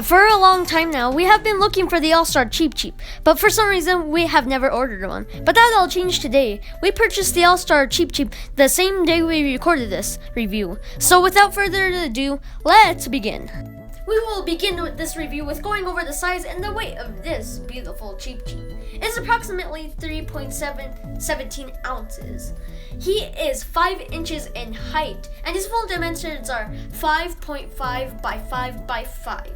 For a long time now, we have been looking for the All-Star Cheep, but for some reason, we have never ordered one. But that all changed today. We purchased the All-Star Cheep the same day we recorded this review. So without further ado, let's begin. We will begin with this review with going over the size and the weight of this beautiful Cheep. It's approximately 3.17 ounces. He is 5 inches in height, and his full dimensions are 5.5 by 5 by 5.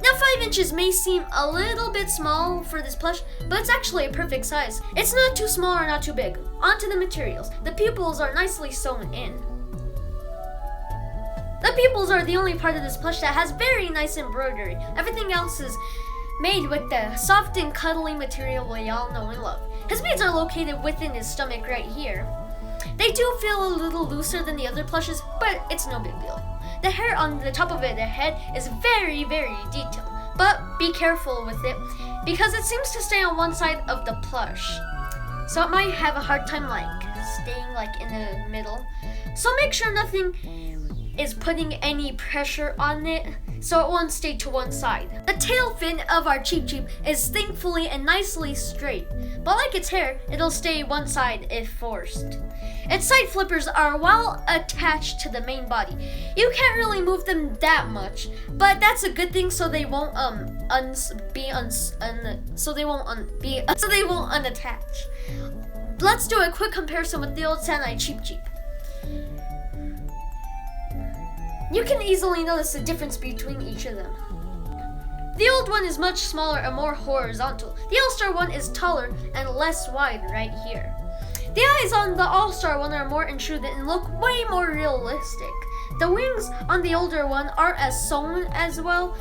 Now 5 inches may seem a little bit small for this plush, but it's actually a perfect size. It's not too small or not too big. Onto the materials. The pupils are nicely sewn in. The pupils are the only part of this plush that has very nice embroidery. Everything else is made with the soft and cuddly material we all know and love. His beads are located within his stomach right here. They do feel a little looser than the other plushes, but it's no big deal. The hair on the top of the head is very, very detailed, but be careful with it because it seems to stay on one side of the plush. So it might have a hard time staying in the middle. So make sure nothing is putting any pressure on it so it won't stay to one side. The tail fin of our Cheep is thankfully and nicely straight, but like its hair, it'll stay one side if forced. Its side flippers are well attached to the main body. You can't really move them that much, but that's a good thing so they won't unattach. Let's do a quick comparison with the old Sanai Cheep. You can easily notice the difference between each of them. The old one is much smaller and more horizontal. The All-Star one is taller and less wide right here. The eyes on the All-Star one are more intruded and look way more realistic. The wings on the older one aren't as sewn as well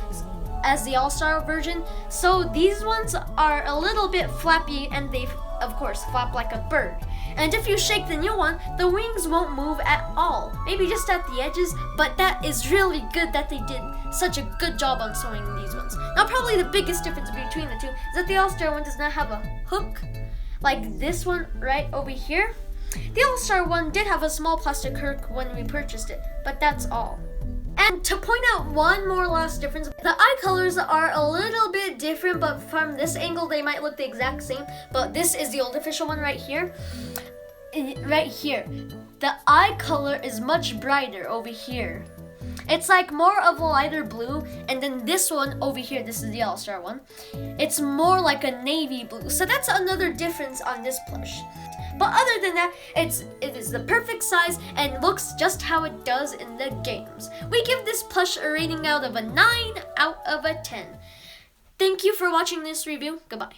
as the All-Star version, so these ones are a little bit flappy and they of course flap like a bird. And if you shake the new one, the wings won't move at all. Maybe just at the edges, but that is really good that they did such a good job on sewing these ones. Now probably the biggest difference between the two is that the All-Star one does not have a hook like this one right over here. The All-Star one did have a small plastic hook when we purchased it, but that's all. And to point out one more last difference, the eye colors are a little bit different, but from this angle they might look the exact same, but this is the old official one right here. Right here, the eye color is much brighter over here. It's more of a lighter blue, and then this one over here, this is the All-Star one, it's more like a navy blue. So that's another difference on this plush. But other than that, it is the perfect size and looks just how it does in the games. We give this plush a rating out of a 9 out of a 10. Thank you for watching this review. Goodbye.